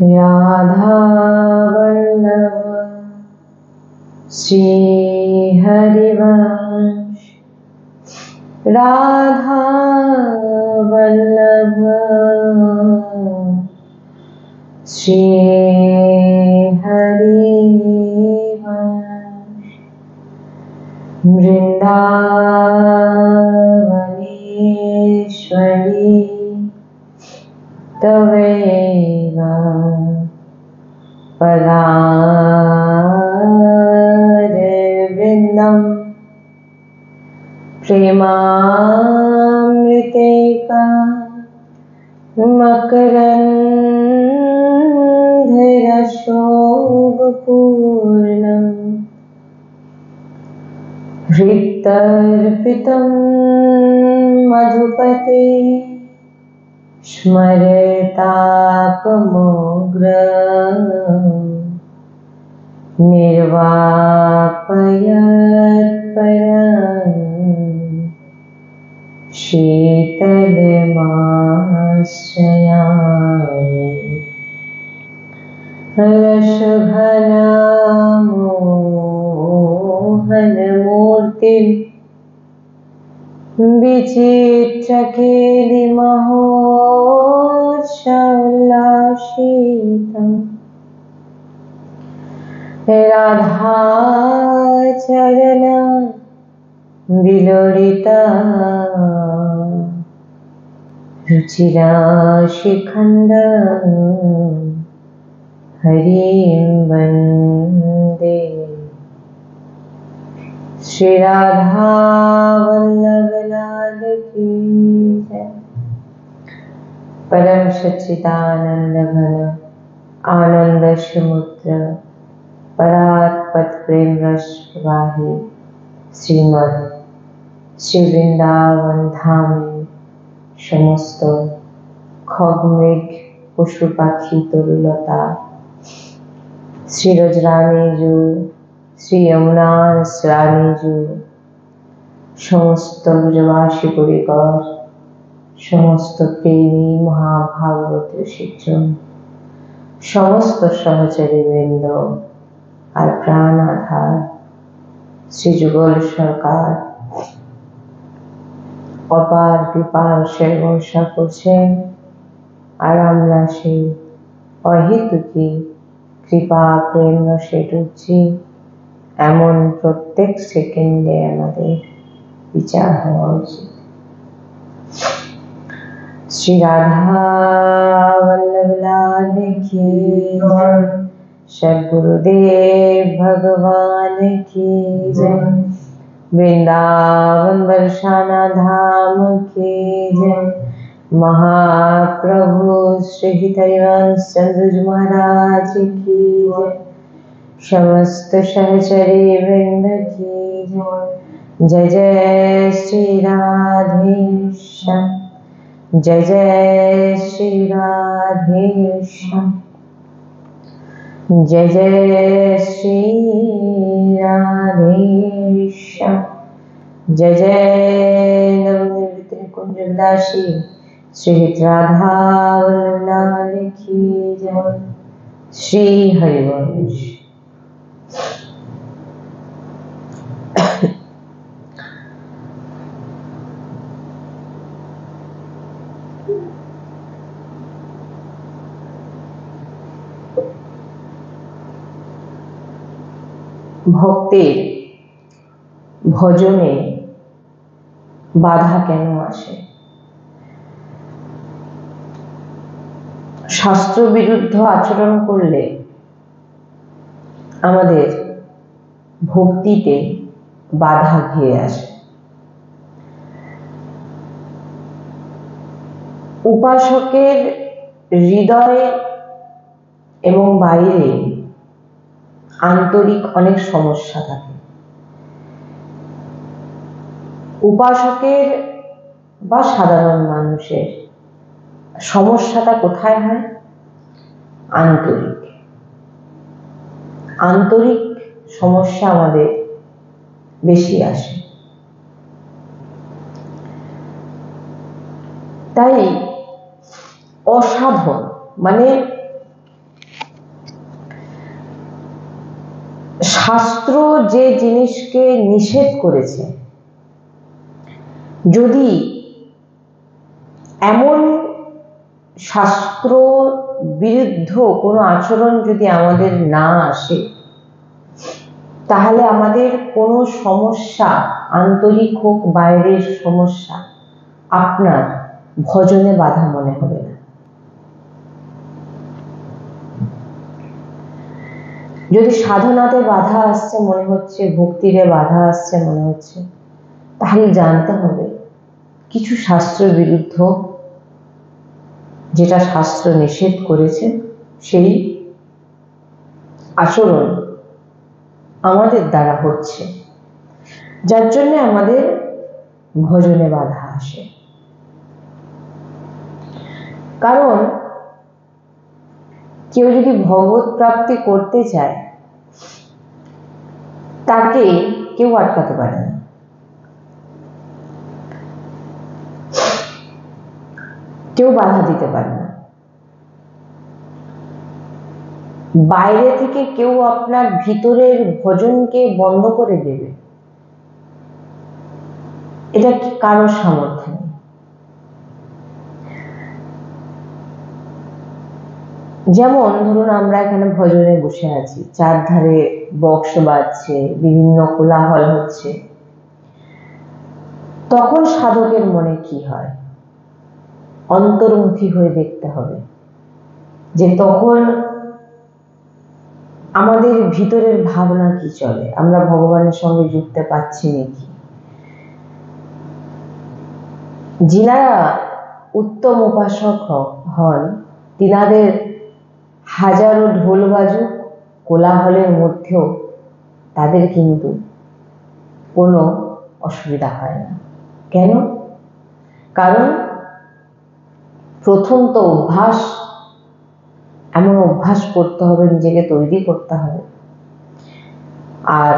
राधा वल्लभ श्री हरिवंश, राधा वल्लभ श्री हरिवंश, वृंदावनेश्वरी तवैव पदारविन्दं प्रेमामृतेका मकरन्धरशोभपूर्णं हृत्तर्पितं मधुपते स्मरतापमोग्र निर्वापयत्परं शीतलमाश्रयामि। रसघनमोहनमूर्तिं विचित्रकेलिमहोत्सवोल्लासितं राधाचरण विलोलिता रुचिराशिखण्डं हरिं वन्दे। श्री राधा वल्लभ लाल की जय। परम सच्चिदानंद घन आनंद समुद्र परात्पत प्रेम रस प्रवाही श्रीमद श्री वृंदावन धामे समस्त खगमृग पशु पाखी तरुलता श्री रजरानी जो श्री यमुना रानी जो समस्त ब्रजवासी परिकर समस्त प्रेमी महाभागवत शिक्षण समस्त सहचरी वृंद और प्राण आधार श्री जुगल सरकार अपार कृपार से वर्षा करছেন আর আমরা সেই অহেতুকি কৃপা প্রেম রসে ডুবছি এমন প্রত্যেক সেকেন্ডে আমাদের বিচার হওয়া উচিত। श्री राधा वल्लभ लाल की जय। सद्गुरुदेव भगवान की जय। वृंदावन बरसाना धाम की जय। महाप्रभु श्री हरिवंश चंद्र महाराज की जय। समस्त सहचरी वृंद की जय। जय जय श्री राधेश्याम, जय जय श्री राधेश्याम, जय जय श्री राधेश्याम, जय जय नवनिवृत्त कुंज विलासी श्री राधा वल्लभ लाल की जय। श्री हरिवंश। ভক্তের ভজনে বাধা কেন আসে? শাস্ত্র বিরুদ্ধ আচরণ করলে আমাদের ভক্তিতে বাধা ঘিরে আসে। উপাসকের হৃদয়ে এবং বাইরে আন্তরিক অনেক সমস্যা থাকে। উপাসকের বা সাধারণ মানুষের সমস্যাটা কোথায় হয়? আন্তরিক আন্তরিক সমস্যা আমাদের বেশি আসে। তাই অসাধন, মানে শাস্ত্র যে জিনিসকে নিষেধ করেছে, যদি এমন শাস্ত্র বিরুদ্ধ কোনো আচরণ যদি আমাদের না আসে, তাহলে আমাদের কোনো সমস্যা, আন্তরিক হোক বাইরের সমস্যা, আপনার ভজনে বাধা মনে হবে না। যদি সাধনাতে বাধা আসছে মনে হচ্ছে, ভক্তিতে বাধা আসছে মনে হচ্ছে, তাহলে জানতে হবে কিছু শাস্ত্র বিরুদ্ধ, যেটা শাস্ত্র নিষেধ করেছে, সেই আচরণ আমাদের দ্বারা হচ্ছে, যার জন্য আমাদের ভজনে বাধা আসে। কারণ কেউ যদি ভগবত প্রাপ্তি করতে চায়, তাকে কেউ আটকাতে পারে না। কেউ বাধা দিতে পারে না। বাইরে থেকে কেউ আপনার ভিতরের ভজনকে বন্ধ করে দেবে, এটা কারোর সামর্থ্য নেই। যেমন ধরুন, আমরা এখানে ভজনে বসে আছি, চারধারে বক্স বাজছে, বিভিন্ন কোলাহল হচ্ছে, তখন সাধকের মনে কি হয়? অন্তর্মুখী হয়ে দেখতে হবে যে তখন আমাদের ভিতরের ভাবনা কি চলে, আমরা ভগবানের সঙ্গে যুক্তে পারছি নাকি। যিনারা উত্তম উপাসক হন, তিনাদের হাজারো ঢোল বাজুক, কোলাহলের মধ্যেও তাদের কিন্তু কোনো অসুবিধা হয় না। কেন? কারণ প্রথম তো অভ্যাস, এমন অভ্যাস করতে হবে, নিজেকে তৈরি করতে হবে, আর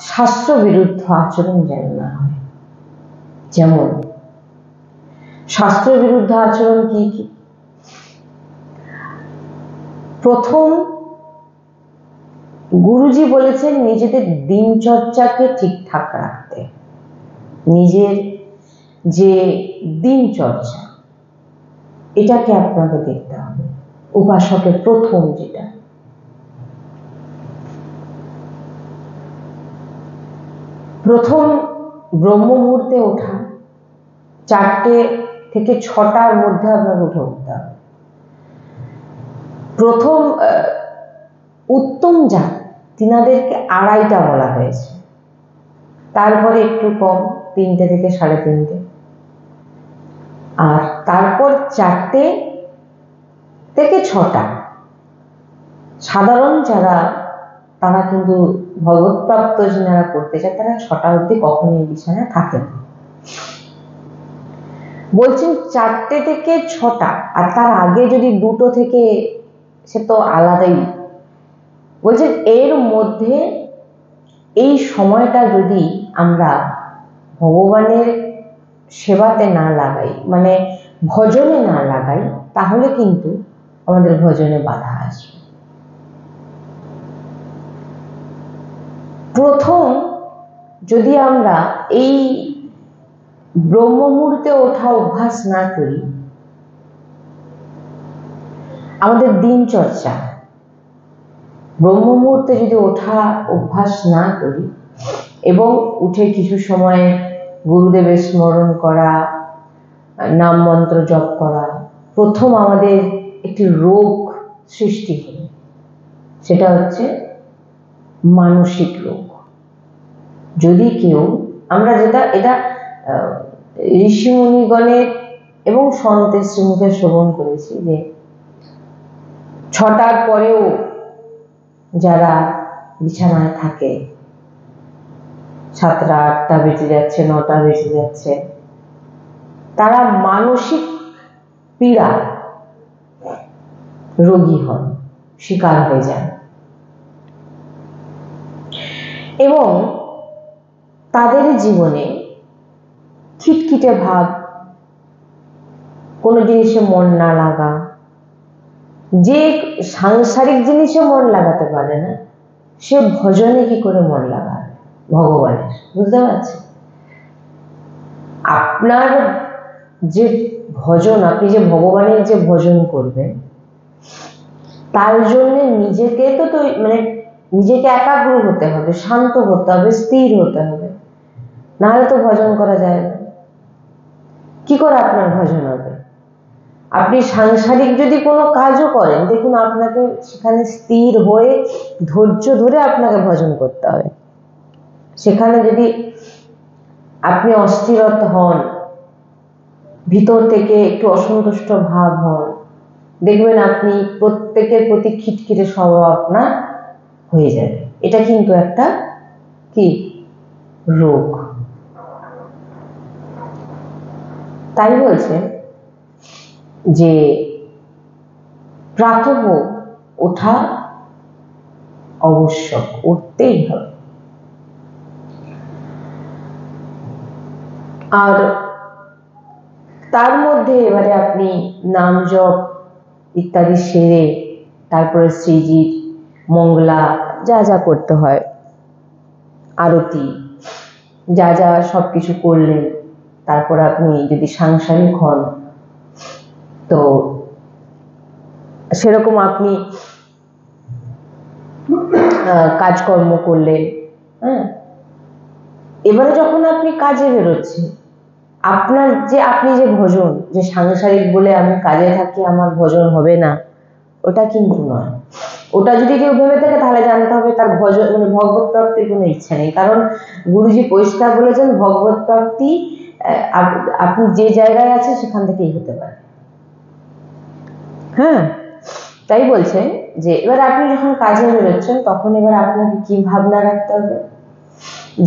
শাস্ত্র বিরুদ্ধ আচরণ যেন না হয়। যেমন শাস্ত্র বিরুদ্ধ আচরণ কি কি? প্রথম গুরুজি বলেছেন নিজেদের দিনচর্চাকে ঠিকঠাক রাখতে। নিজের যে দিনচর্চা, এটাকে আপনাকে দেখতে হবে। উপাসকের প্রথম যেটা, প্রথম ব্রহ্ম মুহূর্তে ওঠা, 4টে থেকে 6টার মধ্যে আপনাকে উঠে উঠতে হবে। প্রথম উত্তম জাত, তিনাদেরকে 2:30টা বলা হয়েছে, তারপরে একটু কম 3টে থেকে 3:30, আর তারপর 4টে থেকে 6টা। সাধারণ যারা, তারা কিন্তু ভগবত প্রাপ্ত যারা করতে চায়, তারা 6টা অবধি কখনোই বিছানায় থাকে না। বলছেন 4টে থেকে 6টা, আর তার আগে যদি 2টো থেকে, সে তো আলাদাই। বলছেন এর মধ্যে এই সময়টা যদি আমরা ভগবানের সেবাতে না লাগাই, মানে ভজনে না লাগাই, তাহলে কিন্তু আমাদের ভজনে বাধা আসবে। প্রথম যদি আমরা এই ব্রহ্ম মুহূর্তে ওঠা অভ্যাস না করি, আমাদের দিনচর্চা ব্রহ্ম মুহূর্তে যদি ওঠা অভ্যাস না করি, এবং উঠে কিছু সময় গুরুদেবের স্মরণ করা, নাম মন্ত্র জপ করা, প্রথম আমাদের একটি রোগ সৃষ্টি হয়, সেটা হচ্ছে মানসিক রোগ। যদি কেউ, আমরা এটা ঋষিমুনিগণের এবং সন্তের শ্রীমুখে শ্রবণ করেছি যে 6টার পরেও যারা বিছানায় থাকে, 7টা 8টা বেজে যাচ্ছে, 9টা বেজে যাচ্ছে, তারা মানসিক পীড়া রোগী হন, শিকার হয়ে যান, এবং তাদের জীবনে খিটখিটে ভাব, কোনো জিনিসে মন না লাগা, যে সাংসারিক জিনিসে মন লাগাতে পারে না, সে ভজনে কি করে মন লাগাবে ভগবানের? বুঝতে পারছেন? আপনার যে ভজন, আপনি যে ভগবানের যে ভজন করবেন, তার জন্য নিজেকে তো মানে নিজেকে একাগ্র হতে হবে, শান্ত হতে হবে, স্থির হতে হবে, নাহলে তো ভজন করা যায় না। কি করে আপনার ভজন হবে? আপনি সাংসারিক যদি কোনো কাজও করেন, দেখুন আপনাকে সেখানে স্থির হয়ে ধৈর্য ধরে আপনাকে ভজন করতে হবে। সেখানে যদি আপনি অস্থিরতা হন, ভিতর থেকে একটু অসন্তুষ্ট ভাব হন, দেখবেন আপনি প্রত্যেকের প্রতি খিটখিটে স্বভাব আপনার হয়ে যাবে। এটা কিন্তু একটা কি রোগ। তাই বলছে যে প্রাতঃ ওঠা আবশ্যক, উঠতেই হবে। আর তার মধ্যে এবারে আপনি নাম জপ ইত্যাদি সেরে তারপরে শ্রীজির মঙ্গলা যা যা করতে হয়, আরতি যা যা সবকিছু করলেন, তারপর আপনি যদি সাংসারিক হন তো সেরকম আপনি কাজকর্ম করলেন। হ্যাঁ, এবারে যখন আপনি কাজে বেরোচ্ছেন, আপনার যে আপনি যে ভজন, যে সাংসারিক বলে আমি কাজে থাকি আমার ভজন হবে না, ওটা কিন্তু নয়। ওটা যদি কেউ ভেবে থাকে তাহলে জানতে হবে তার ভজন মানে ভগবত প্রাপ্তির কোনো ইচ্ছা নেই। কারণ গুরুজি পরিষ্কার বলেছেন ভগবত প্রাপ্তি আপনি যে জায়গায় আছেন সেখান থেকেই হতে পারে। হ্যাঁ, তাই বলছেন যে এবার আপনি যখন কাজে বেরোচ্ছেন তখন এবার আপনাকে কি ভাবনা রাখতে হবে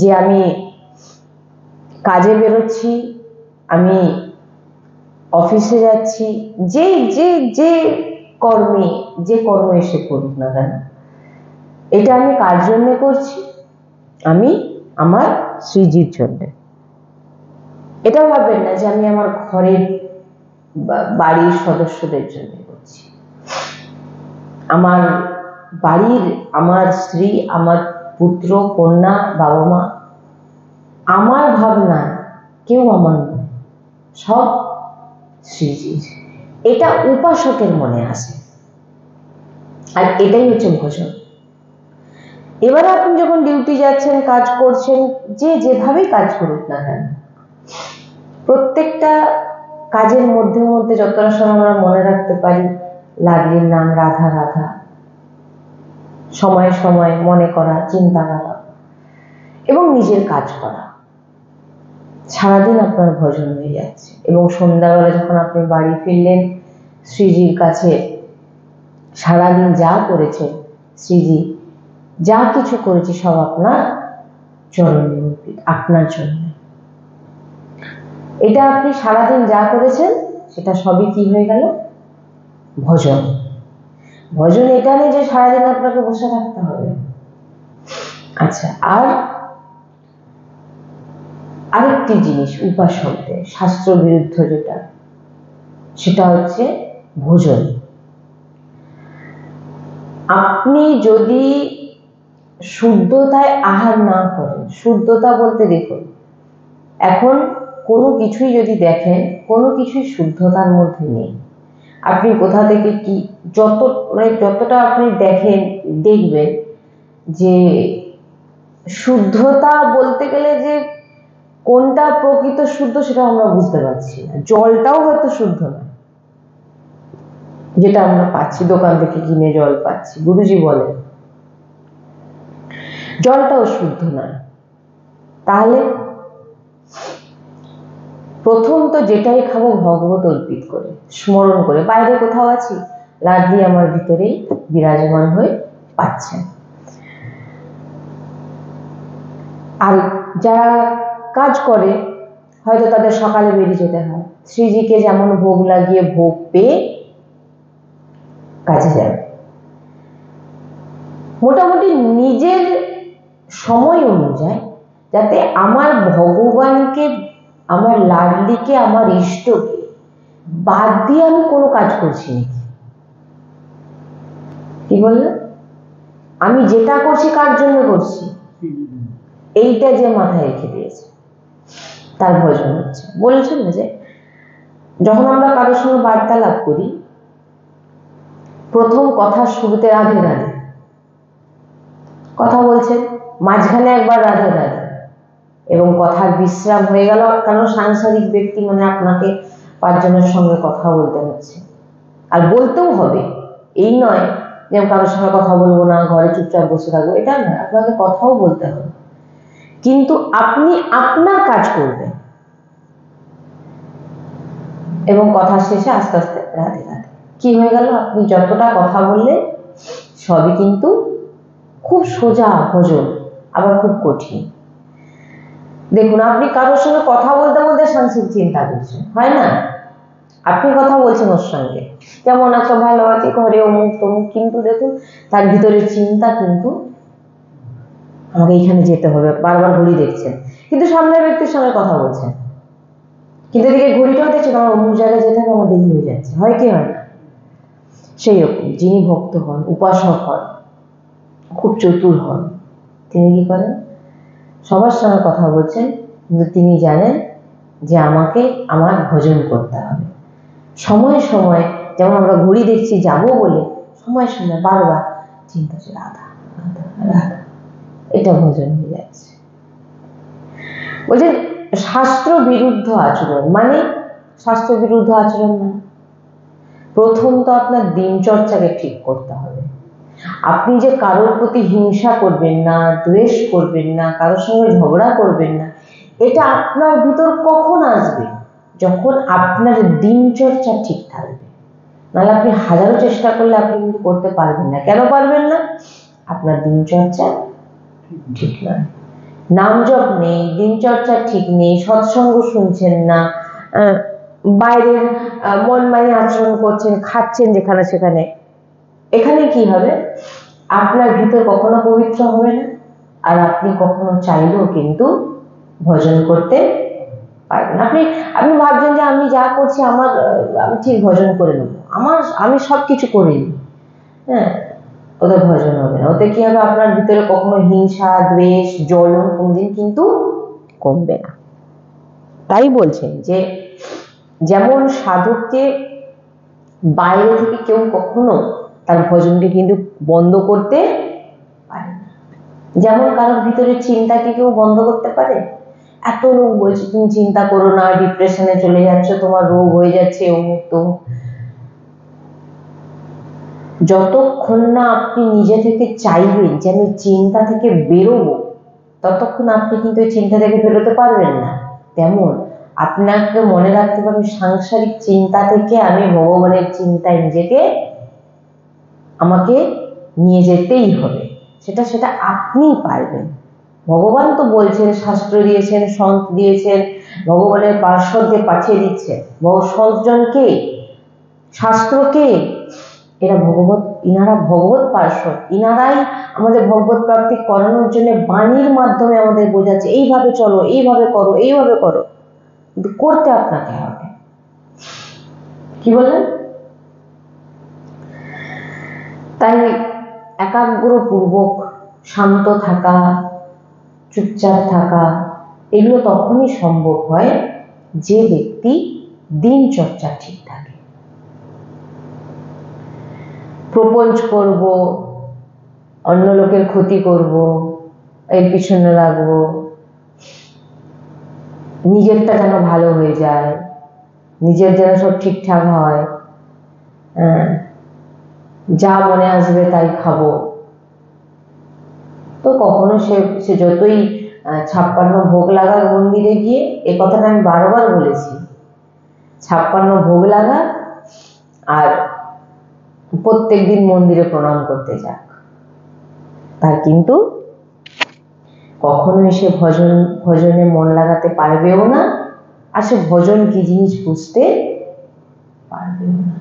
যে আমি কাজে বেরোচ্ছি, আমি অফিসে যাচ্ছি, যে যে যে কর্মে যে কর্ম এসে করুক না কেন, এটা আমি কার জন্য করছি? আমি আমার শ্রীজির জন্য। এটা ভাববেন না যে আমি আমার ঘরের বাড়ির সদস্যদের জন্য করছি, আমার বাড়ির, আমার স্ত্রী, আমার পুত্র কন্যা, বাবা মা, আমার ভাবনা কেউ আমার নয়, সব শ্রীজির। এটা উপাসকের মনে আসে, আর এটাই হচ্ছে ভজন। এবারে আপনি যখন ডিউটি যাচ্ছেন, কাজ করছেন, যে যেভাবেই কাজ করুক না কেন, প্রত্যেকটা কাজের মধ্যে মধ্যে যতটা সময় আমরা মনে রাখতে পারি লাডলির নাম রাধা রাধা, সময়ে সময়ে মনে করা, চিন্তা করা এবং নিজের কাজ করা, সারাদিন আপনার ভজন হয়ে যাচ্ছে। এবং সন্ধ্যাবেলা যখন আপনি বাড়ি ফিরলেন, শ্রীজির কাছে সারাদিন যা করেছেন, শ্রীজি যা কিছু করেছি সব আপনার চরণে অর্পিত, আপনার জন্য। এটা আপনি সারাদিন যা করেছেন সেটা সবই কি হয়ে গেল? ভজন। ভজন এটা নেই যে সারাদিন আপনাকে বসে থাকতে হবে। আচ্ছা, আর আরেকটি জিনিস উপাসকদের শাস্ত্র বিরুদ্ধ যেটা, সেটা হচ্ছে ভোজন। আপনি যদি শুদ্ধতায় আহার না করেন, শুদ্ধতা বলতে দেখুন এখন কোনো কিছুই যদি দেখেন, কোনো কিছুই শুদ্ধতার মধ্যে নেই। আপনি কোথা থেকে কি যতটা আপনি দেখবেন যে শুদ্ধতা বলতে গেলে যে কোনটা প্রকৃত শুদ্ধ সেটা আমরা বুঝতে পারছি না। জলটাও হয়তো শুদ্ধ না, যেটা আমরা পাচ্ছি দোকান থেকে কিনে জল পাচ্ছি, গুরুজি বলে জলটাও শুদ্ধ নয়। তাহলে প্রথম তো যেটাই খাবো ভগবত অর্পিত করে, স্মরণ করে। বাইরে কোথাও আছি, লাডলি আমার ভিতরেই বিরাজমান হয়ে পাচ্ছেন। আর যারা কাজ করে হয়তো তাদের সকালে বেরিয়ে যেতে হয়, শ্রীজিকে যেমন ভোগ লাগিয়ে ভোগ পেয়ে কাজে যাবে। মোটামুটি নিজের সময় অনুযায়ী, যাতে আমার ভগবানকে, আমার লাডলিকে, আমার ইষ্টকে বাদ দিয়ে আমি কোনো কাজ করছি নাকি, কি বললেন? আমি যেটা করছি কার জন্য করছি, এইটা যে মাথায় রেখে দিয়েছে তার ভজন হচ্ছে। বলছেন যে যখন আমরা কারোর সঙ্গে বার্তালাপ করি, প্রথম কথা শুরুতে রাধে রাধে কথা বলছেন, মাঝখানে একবার রাধে রাধে, এবং কথার বিশ্রাম হয়ে গেল, কারণ সাংসারিক ব্যক্তি মানে আপনাকে 5 জনের সঙ্গে কথা বলতে হচ্ছে, আর বলতেও হবে। এই নয় যে আমি কারোর সঙ্গে কথা বলবো না, ঘরে চুপচাপ বসে থাকবো, এটা নয়, আপনাকে কথাও বলতে হবে, কিন্তু আপনি আপনার কাজ করবেন এবং কথা শেষে আস্তে আস্তে রাধে রাধে। কি হয়ে গেল? আপনি যতটা কথা বললেন সবই কিন্তু খুব সোজা ভজন, আবার খুব কঠিন। দেখুন, আপনি কারোর সঙ্গে কথা বলতে বলতে সাংসারিক চিন্তা করছেন, হয় না? আপনি কথা বলছেন ওর সঙ্গে, কেমন আছো, ভালো আছি, ঘরে অমুক তমুক, কিন্তু দেখুন তার ভিতরে চিন্তা কিন্তু আমাকে এইখানে যেতে হবে, বারবার ঘড়ি দেখছেন, কিন্তু সামনের ব্যক্তির সঙ্গে কথা বলছেন, কিন্তু এদিকে ঘড়িটাও দেখছেন আমার অমুক জায়গায় যেতে হবে, আমার দেরি হয়ে যাচ্ছে, হয় কি হয় না? সেই রকম যিনি ভক্ত হন, উপাসক হন, খুব চতুর হন, তিনি কি করেন? সবার সঙ্গে কথা বলছেন, কিন্তু তিনি জানেন যে আমাকে আমার ভজন করতে হবে। সময়ে সময়ে, যেমন আমরা ঘড়ি দেখছি যাবো বলে, সময় সময় বারবার চিন্তা হচ্ছে রাধা রাধা রাধা, এটা ভজন হয়ে যাচ্ছে। বলছেন শাস্ত্র বিরুদ্ধ আচরণ মানে, শাস্ত্র বিরুদ্ধ আচরণ মানে প্রথম তো আপনার দিনচর্চাকে ঠিক করতে হবে। আপনি যে কারোর প্রতি হিংসা করবেন না, দ্বেষ করবেন না, কারোর সঙ্গে ঝগড়া করবেন না, এটা আপনার ভিতর কখন আসবে? যখন আপনার দিনচর্চা ঠিক থাকবে। নাহলে আপনি হাজারো চেষ্টা করলে আপনি কিন্তু করতে পারবেন না। কেন পারবেন না? আপনার দিনচর্চা ঠিক নয়, নাম জপ নেই, দিনচর্চা ঠিক নেই, সৎসঙ্গ শুনছেন না, বাইরের মন মানি আচরণ করছেন, খাচ্ছেন যেখানে সেখানে, এখানে কি হবে? আপনার ভিতর কখনো পবিত্র হবে না, আর আপনি কখনো চাইলেও কিন্তু ভজন করতে পারবেন। আপনি ভাবছেন যে আমি যা করছি আমি ঠিক ভজন করে নেবো, আমি সবকিছু করে নিই, হ্যাঁ, ওতে ভজন হবে না। ওতে কি হবে? আপনার ভিতরে কখনো হিংসা, দ্বেষ, জ্বলন কোনদিন কিন্তু কমবে না। তাই বলছেন যে যেমন সাধককে বাইরে থেকে কেউ কখনো তার ভজনকে কিন্তু বন্ধ করতে পারে না। যেমন কারোর ভিতরে চিন্তাকে কেউ বন্ধ করতে পারে? এত লোক বলছে তুমি চিন্তা করো না, ডিপ্রেশনে চলে যাচ্ছ, তোমার রোগ হয়ে যাচ্ছে, অমুক তমুক। যতক্ষণ না আপনি নিজে থেকে চাইবেন যে আমি চিন্তা থেকে বেরোবো, ততক্ষণ আপনি কিন্তু এই চিন্তা থেকে বেরোতে পারবেন না। তেমন আপনাকে মনে রাখতে হবে, সাংসারিক চিন্তা থেকে আমি ভগবানের চিন্তায় আমাকে নিয়ে যেতেই হবে। সেটা আপনিই পারবেন। ভগবান তো বলছেন, শাস্ত্র দিয়েছেন, সন্ত দিয়েছেন, ভগবানের পার্শ্বদের পাঠিয়ে দিচ্ছেন। সন্তজনকে, শাস্ত্রকে, ইনারা ভগবত পার্শ্বদ, ইনারাই আমাদের ভগবত প্রাপ্তি করানোর জন্য বাণীর মাধ্যমে আমাদের বোঝাচ্ছে এইভাবে চলো, এইভাবে করো, এইভাবে করো, কিন্তু করতে আপনাকে হবে। কি বললেন? তাই একাগ্রপূর্বক শান্ত থাকা, চুপচাপ থাকা, এগুলো তখনই সম্ভব হয় যে ব্যক্তি দিনচর্চা ঠিক থাকে। প্রপঞ্চ করব, অন্য লোকের ক্ষতি করব, এর পিছনে লাগবো, নিজেরটা যেন ভালো হয়ে যায়, নিজের যেন সব ঠিকঠাক হয়, যা মনে আসবে তাই খাবো, তো কখনো সে যতই 56 ভোগ লাগাক মন্দিরে গিয়ে, এ কথাটা আমি বারবার বলেছি, 56 ভোগ লাগা আর প্রত্যেকদিন মন্দিরে প্রণাম করতে যাক, তার কিন্তু কখনোই সে ভজনে মন লাগাতে পারবেও না, আর সে ভজন কি জিনিস বুঝতে পারবেও না।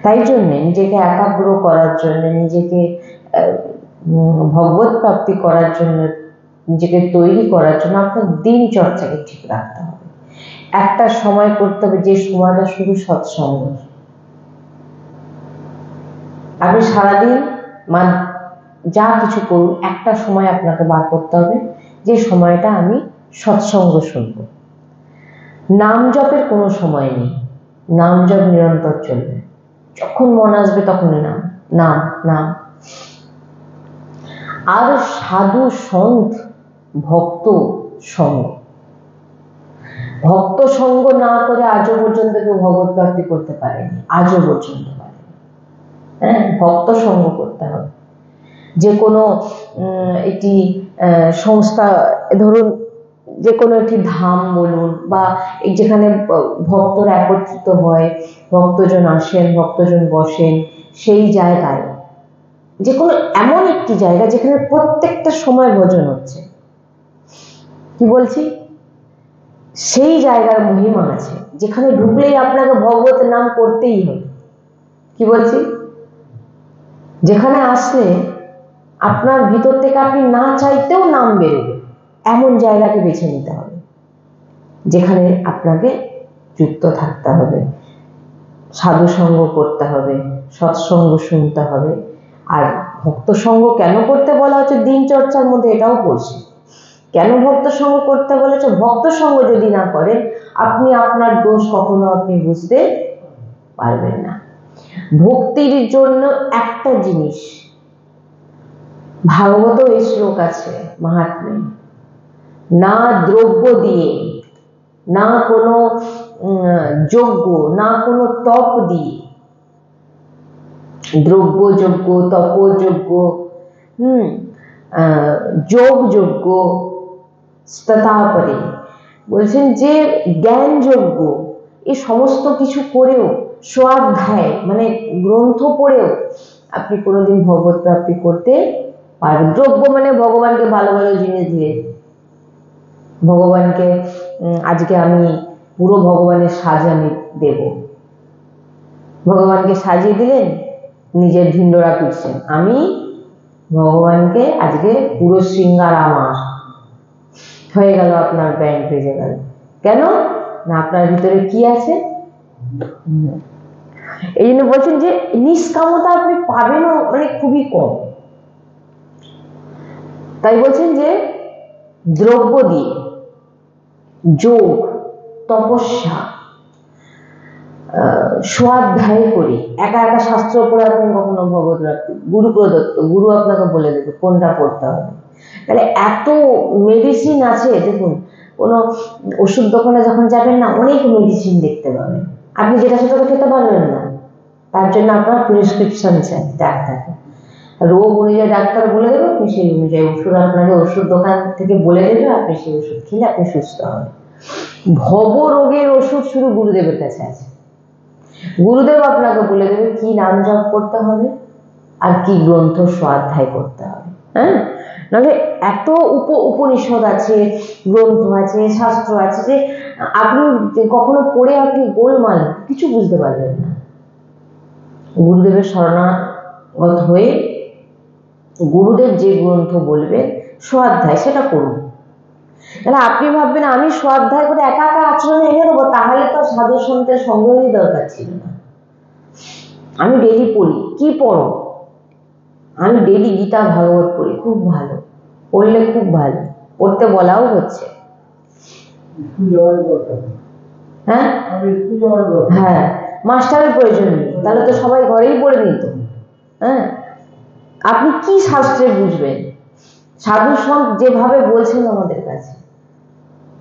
তাই জন্য নিজেকে একাগ্র করার জন্য, নিজেকে ভগবত প্রাপ্তি করার জন্য, নিজেকে তৈরি করার জন্য আপনার দিনচর্চাকে ঠিক রাখতে হবে। একটা সময় করতে হবে যে সময়টা শুধু সৎসঙ্গ, আপনি সারাদিন যা কিছু করুন, একটা সময় আপনাকে বার করতে হবে যে সময়টা আমি সৎসঙ্গ শুনবো। নাম জপের কোনো সময় নেই, নাম জপ নিরন্তর চলবে, যখন মন আসবে তখনই নাম নাম নাম। আর সাধু সন্ত ভক্ত সঙ্গ, ভক্ত সঙ্গ না করে আজও পর্যন্ত কেউ ভগবত প্রাপ্তি করতে পারেনি, আজও পর্যন্ত পারেনি। হ্যাঁ, ভক্ত সঙ্গ করতে হবে। যে কোনো একটি সংস্থা, ধরুন যে কোনো একটি ধাম বলুন, বা যেখানে ভক্তরা একত্রিত হয়, ভক্তজন আসেন, ভক্তজন বসেন, সেই জায়গায় যে কোনো এমন একটি জায়গা যেখানে প্রত্যেকটা সময় ভজন হচ্ছে, কি বলছি, সেই জায়গার মহিমা আছে, যেখানে ঢুকলেই আপনাকে ভগবতের নাম করতেই হবে। কি বলছি, যেখানে আসলে আপনার ভিতর থেকে আপনি না চাইতেও নাম বেরোবে, এমন জায়গাকে বেছে নিতে হবে, যেখানে আপনাকে যুক্ত থাকতে হবে, সাধু সঙ্গ করতে হবে, সৎসঙ্গ শুনতে হবে। আর ভক্ত সঙ্গ কেন করতে বলা হচ্ছে দিন চর্চার মধ্যে, এটাও বলছি। কেন ভক্ত সঙ্গ করতে বলেছে? ভক্ত সঙ্গ যদি না করেন, আপনি আপনার দোষ কখনো আপনি বুঝতে পারবেন না। ভক্তির জন্য একটা জিনিস, ভাগবত এই শ্লোক আছে মাহাত্ম্যে, না দ্রব্য দিয়ে, না কোনো যজ্ঞ, না কোনো তপ দিয়ে, দ্রব্য যজ্ঞ, তপ যজ্ঞ, যোগ যজ্ঞ, তারপরে বলছেন যে জ্ঞান যজ্ঞ, এই সমস্ত কিছু করেও, স্বাধ্যায় মানে গ্রন্থ পড়েও আপনি কোনোদিন ভগবত প্রাপ্তি করতে পারবেন। দ্রব্য মানে ভগবানকে ভালো ভালো জিনিস দিয়ে, ভগবানকে আজকে আমি পুরো ভগবানের সাজ আমি দেব, ভগবানকে সাজিয়ে দিলেন, নিজের ঢিন্ডোরা পিটছেন, আমি ভগবানকে আজকে পুরো শৃঙ্গার আমার হয়ে গেল, আপনার ব্যান্ড বেজে গেল। কেন না, আপনার ভিতরে কি আছে? এই জন্য বলছেন যে নিষ্কামতা আপনি পাবেনও মানে খুবই কম। তাই বলছেন যে দ্রব্য দিয়ে, যোগ, তপস্যা, স্বাধ্যায় করে, একা একা শাস্ত্র পড়ে আপনি কখনো ভগবত প্রাপ্তি, গুরু প্রদত্ত, গুরু আপনাকে বলে দেবে কোনটা পড়তে হবে। তাহলে এত মেডিসিন আছে, দেখুন কোনো ওষুধ দোকানে যখন যাবেন না, অনেক মেডিসিন দেখতে পাবেন, আপনি যেটা সেটা তো খেতে পারবেন না, তার জন্য আপনার প্রেসক্রিপশন চাই ডাক্তার, রোগ অনুযায়ী ডাক্তার বলে দেবে, আপনি সেই অনুযায়ী ওষুধ আপনাকে ওষুধ দোকান থেকে বলে দেবে, আপনি সেই ওষুধ খেলে আপনি সুস্থ হবেন। ভব রোগের ওষুধ শুধু গুরুদেবের কাছে আছে, গুরুদেব আপনাকে বলে দেবে কি নাম জপ করতে হবে আর কি গ্রন্থ স্বাধ্যায় করতে হবে। হ্যাঁ, নাহলে এত উপনিষদ আছে, গ্রন্থ আছে, শাস্ত্র আছে, যে আপনি কখনো পড়ে আপনি গোলমাল কিছু বুঝতে পারবেন না। গুরুদেবের শরণাগত হয়ে গুরুদেব যে গ্রন্থ বলবেন স্বাধ্যায় সেটা করুন। তাহলে আপনি ভাববেন আমি স্বাধ্যায় করে একা একা আচরণে এনে দেবো, তাহলে তো সাধু সন্তের সঙ্গেরই দরকার ছিল না। আমি ডেলি পড়ি, কি পড়ো? আমি ডেলি গীতা ভাগবত পড়ি, খুব ভালো, পড়লে খুব ভালো, পড়তে বলাও হচ্ছে। হ্যাঁ হ্যাঁ, মাস্টারের প্রয়োজন নেই, তাহলে তো সবাই ঘরেই পড়ে নিত। হ্যাঁ, আপনি কি শাস্ত্রে বুঝবেন? সাধু সন্ত যেভাবে বলছেন আমাদের কাছে,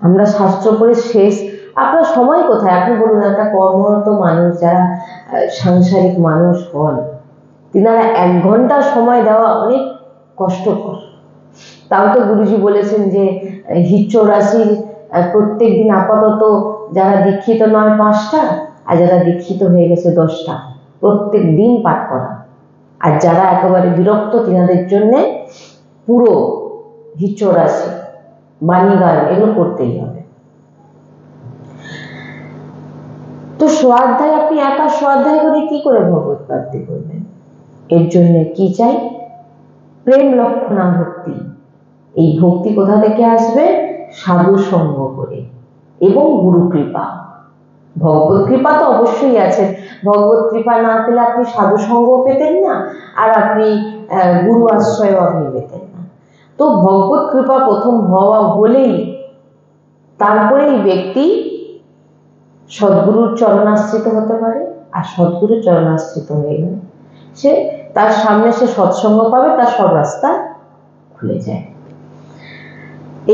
আমরা শাস্ত্র পড়ে শেষ, আপনার সময় কোথায়? আপনি বলুন, একটা কর্মরত মানুষ, যারা সাংসারিক মানুষ হন, তিনারা 1 ঘন্টা সময় দেওয়া অনেক কষ্টকর। তাও তো গুরুজি বলেছেন যে হিচ্চ রাশির প্রত্যেক দিন আপাতত যারা দীক্ষিত নয় 5টা, আর যারা দীক্ষিত হয়ে গেছে 10টা, প্রত্যেক দিন পাঠ করা। আর যারা একেবারে বিরক্ত, তিনাদের জন্য পুরো হিচ্চ রাশি, বাণী গান এগুলো করতেই হবে। তো স্বাধ্যায়, আপনি একা স্বাধ্যায় করে কি করে ভগবত প্রাপ্তি করবেন? এর জন্য কি চাই? প্রেম লক্ষণা ভক্তি। এই ভক্তি কোথা থেকে আসবে? সাধু সঙ্গ করে এবং গুরু কৃপা। ভগবত কৃপা তো অবশ্যই আছে, ভগবত কৃপা না পেলে আপনি সাধু সঙ্গ পেতেন না, আর আপনি গুরু আশ্রয় আপনি পেতেন না। তো ভগবত কৃপা প্রথম হওয়া হলেই তারপরেই ব্যক্তি সদ্গুরুর চরণাশ্রিত হতে পারে, আর সদ্গুরুর চরণাশ্রিত হয়ে গেলে সে তার সামনে সে সৎসঙ্গ পাবে, তার সব রাস্তা খুলে যায়।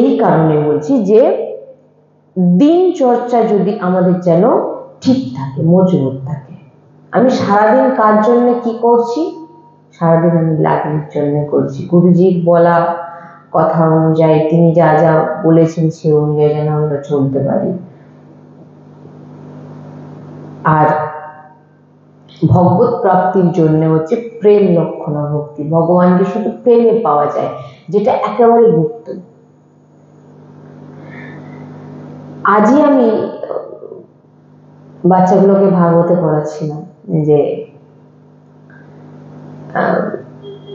এই কারণে বলছি যে দিন চর্চা যদি আমাদের যেন ঠিক থাকে, মজবুত থাকে। আমি সারাদিন কার জন্য কি করছি? সারাদিন আমি লাভের জন্য করছি, গুরুজির বলা কথা অনুযায়ী তিনি যা যা বলেছেন সে অনুযায়ী যেন আমরা চলতে পারি। আর ভগবত প্রাপ্তির জন্য হচ্ছে প্রেম লক্ষণা ভক্তি, ভগবানকে শুধু প্রেমে পাওয়া যায়, যেটা একেবারে গুপ্ত। আজই আমি বাচ্চাগুলোকে ভাগবতে পড়াচ্ছিলাম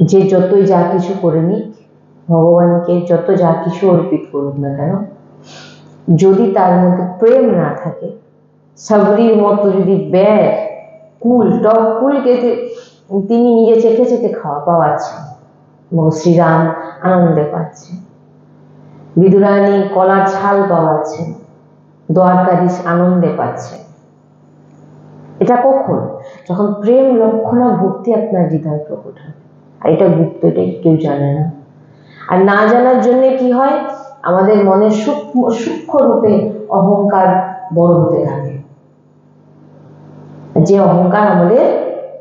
যে যতই যা কিছু করে নিক, ভগবানকে যত যা কিছু অর্পিত করুক না কেন, যদি তার মধ্যে প্রেম না থাকে, সাবরির মতো যদি ব্যয় কুল টক কুলকে তিনি নিজে চেখে চেখে পাওয়াচ্ছেন, শ্রীরাম আনন্দে পাচ্ছে, বিদুরানী কলার ছাল পাওয়াচ্ছেন, দ্বারকাধীশ আনন্দে পাচ্ছে। এটা কখন? যখন প্রেম লক্ষণা ভক্তি আপনার হৃদয় প্রকট হয়। আর এটা গুপ্ত, এটা কেউ জানে না। আর না জানার জন্য কি হয়, আমাদের মনের সূক্ষ্ম রূপে অহংকার বড় হতে থাকে, যে অহংকার আমাদের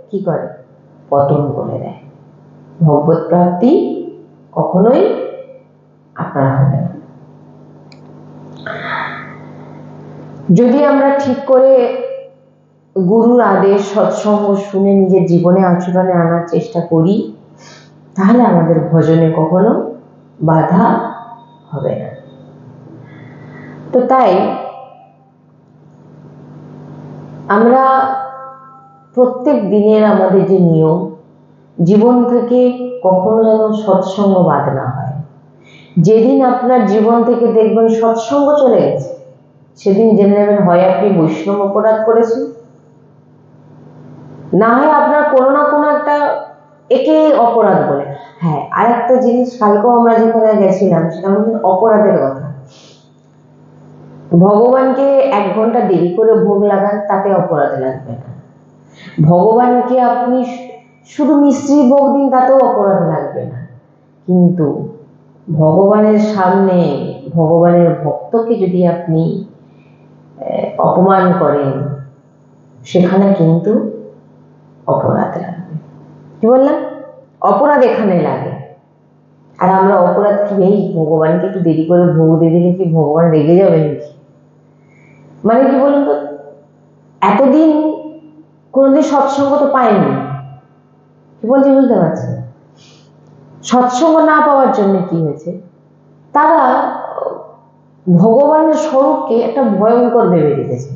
কি করে, পতন করে দেয়। ভগবত প্রাপ্তি কখনোই আপনার হবে না। যদি আমরা ঠিক করে গুরুর আদেশ সৎসঙ্গ শুনে নিজের জীবনে আচরণে আনার চেষ্টা করি, তাহলে আমাদের ভজনে কখনো বাধা হবে না। তো তাই আমরা প্রত্যেক দিনের আমাদের যে নিয়ম, জীবন থেকে কখনো যেন সৎসঙ্গ বাদ না হয়। যেদিন আপনার জীবন থেকে দেখবেন সৎসঙ্গ চলে গেছে, সেদিন জেনে নেবেন হয় আপনি বৈষ্ণব অপরাধ করেছেন, না হয় আপনার কোনো না কোনো একটা একে অপরাধ বলে। হ্যাঁ, আর একটা জিনিস, কালকেও আমরা যেখানে গেছিলাম সেটা হচ্ছে অপরাধের কথা। ভগবানকে 1 ঘন্টা দেরি করে ভোগ লাগান, তাতে অপরাধ লাগবে না। ভগবানকে আপনি শুধু মিষ্টি ভোগ দিন, তাতেও অপরাধ লাগবে না। কিন্তু ভগবানের সামনে ভগবানের ভক্তকে যদি আপনি অপমান করেন, সেখানে কিন্তু অপরাধ লাগবে। কি বললাম? অপরাধ এখানে লাগে। আর আমরা অপরাধ কি, এই ভগবানকে একটু দেরি করে ভোগ দিয়ে দিলে কি ভগবান রেগে যাবে নাকি? মানে কি বলুন তো, এতদিন কোনোদিন সৎসঙ্গ তো পায়নি, কি বলছি বুঝতে পারছেন? সৎসঙ্গ না পাওয়ার জন্য কি হয়েছে, তারা ভগবানের স্বরূপকে একটা ভয়ঙ্কর ভেবে রেখেছে।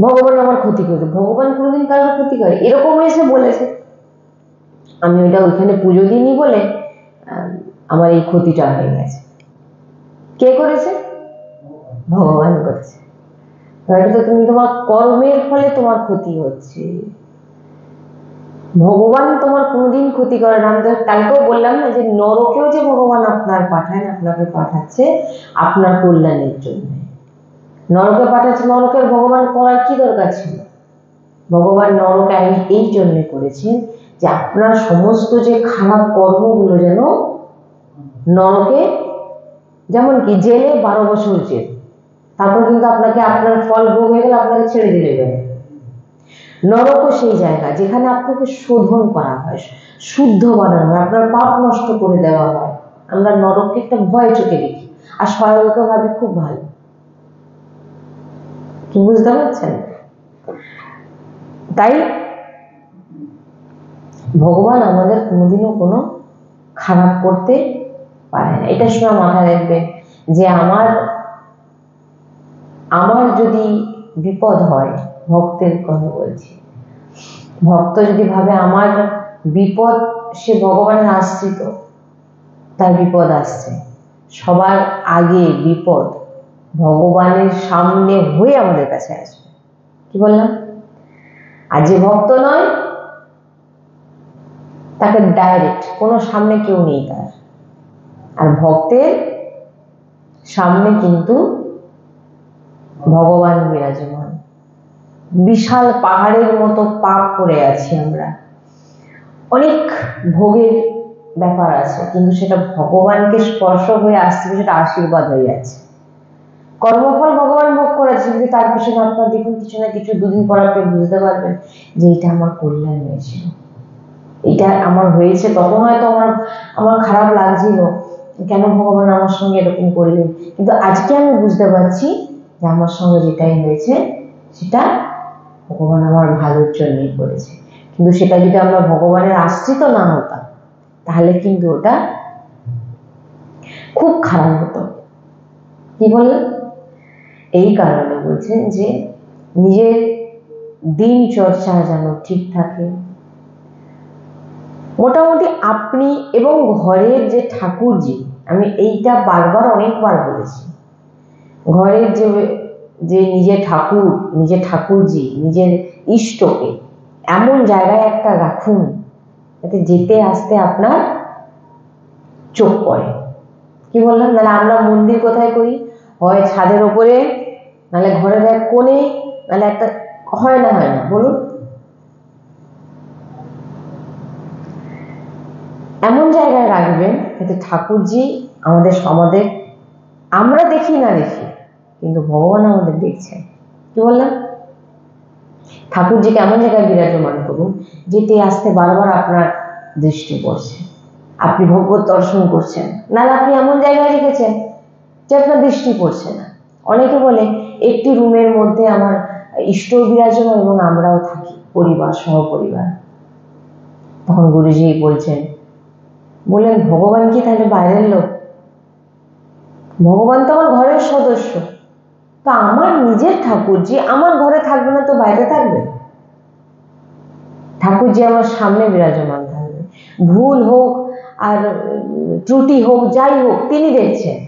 ভগবান আমার ক্ষতি করবে, ভগবান কোনোদিন কারোর ক্ষতি করে এরকম এসে বলেছে, আমি ওইটা ওইখানে পুজো দিইনি বলে আমার এই ক্ষতিটা হয়ে গেছে। কে করেছে? ভগবান করেছে। হয়তো তুমি তোমার কর্মের ফলে তোমার ক্ষতি হচ্ছে, ভগবান তোমার কোনোদিন ক্ষতি করে না। আমি কালকেও বললাম না যে নরকেও যে ভগবান আপনার পাঠায়, আপনাকে পাঠাচ্ছে আপনার কল্যাণের জন্য। নরকে পাঠাচ্ছে, নরকের ভগবান করার কি দরকার ছিল? ভগবান নরকে এই জন্য করেছেন যে আপনার সমস্ত যে খারাপ কর্মগুলো যেন নরকে, যেমন কি জেলে 12 বছর জেল, তারপর কিন্তু আপনাকে আপনার ফল ভোগ হয়ে গেলে আপনাকে ছেড়ে দিলে যাবে। নরকও সেই জায়গা যেখানে আপনাকে শোধন করা হয়, শুদ্ধ বানানো হয়, আপনার পাপ নষ্ট করে দেওয়া হয়। আমরা নরককে একটা ভয় চোখে দেখি, আর স্বর্গকে ভাবি খুব ভালো। কি বুঝতে পারছেন? তাই ভগবান আমাদের কোনোদিনও কোনো খারাপ করতে পারে না। এটা সময় মাথায় রাখবেন যে আমার যদি বিপদ হয়, ভক্তের কথা বলছি, ভক্ত যদি ভাবে আমার বিপদ, সে ভগবানের আশ্রিত, তার বিপদ আসছে, সবার আগে বিপদ ভগবানের সামনে হয়ে আমাদের কাছে আসবে। কি বললাম? আর যে ভক্ত নয় তাকে ডাইরেক্ট, কোনো সামনে কেউ নেই তার। আর ভক্তের সামনে কিন্তু ভগবান বিরাজমান। বিশাল পাহাড়ের মতো পাপ করে আছি আমরা, অনেক ভোগের ব্যাপার আছে, কিন্তু সেটা ভগবানকে স্পর্শ হয়ে আসছে, সেটা আশীর্বাদ হয়ে যাচ্ছে। কর্মফল ভগবান ভোগ করেছে, কিন্তু তার পিছনে আপনার দেখুন কিছু না কিছু, দুদিন পর আপনি বুঝতে পারবেন যে এটা আমার কল্যাণ হয়েছিল, এটা আমার হয়েছে। তখন হয়তো আমার খারাপ লাগছিল, কেন ভগবান আমার সঙ্গে এরকম করলেন, কিন্তু আজকে আমি বুঝতে পারছি যে আমার সঙ্গে যেটাই হয়েছে সেটা ভগবান আমার ভালোর জন্যই করেছে। কিন্তু সেটা যদি আমরা ভগবানের আশ্রিত না হতাম তাহলে কিন্তু ওটা খুব খারাপ হতো। কি বললেন? এই কারণে বলছেন যে নিজের দিন চর্চা যেন ঠিক থাকে। মোটামুটি আপনি এবং ঘরের যে ঠাকুরজি, আমি এইটা বারবার অনেকবার বলেছি, ঘরের যে নিজের ঠাকুর, নিজের ঠাকুরজি, নিজের ইষ্টকে এমন জায়গায় একটা রাখুন যাতে যেতে আসতে আপনার চোখ পড়ে। কি বললাম? নাহলে আমরা মন্দির কোথায় করি? হয় ছাদের ওপরে, নাহলে ঘরের এক কোণে, নাহলে একটা, হয় না বলুন? এমন জায়গায় রাখবেন যাতে ঠাকুরজি আমাদের আমরা দেখি না দেখি, কিন্তু ভগবান আমাদের দেখছেন। কি বললাম? ঠাকুরজিকে এমন জায়গায় বিরাজমান করুন যেতে আসতে বারবার আপনার দৃষ্টি পড়ছে, আপনি ভগবত দর্শন করছেন। নাহলে আপনি এমন জায়গায় রেখেছেন যে আপনার দৃষ্টি পড়ছে না। অনেকে বলে একটি রুমের মধ্যে আমার ইষ্ট বিরাজমান এবং আমরাও থাকি, পরিবার, সহপরিবার। তখন গুরুজি বললেন ভগবান কি তাহলে বাইরের লোক? ভগবান তো আমার ঘরের সদস্য, তো আমার নিজের ঠাকুরজি আমার ঘরে থাকবে না তো বাইরে থাকবে? ঠাকুরজি আমার সামনে বিরাজমান থাকবে, ভুল হোক আর ত্রুটি হোক, যাই হোক তিনি দেখছেন,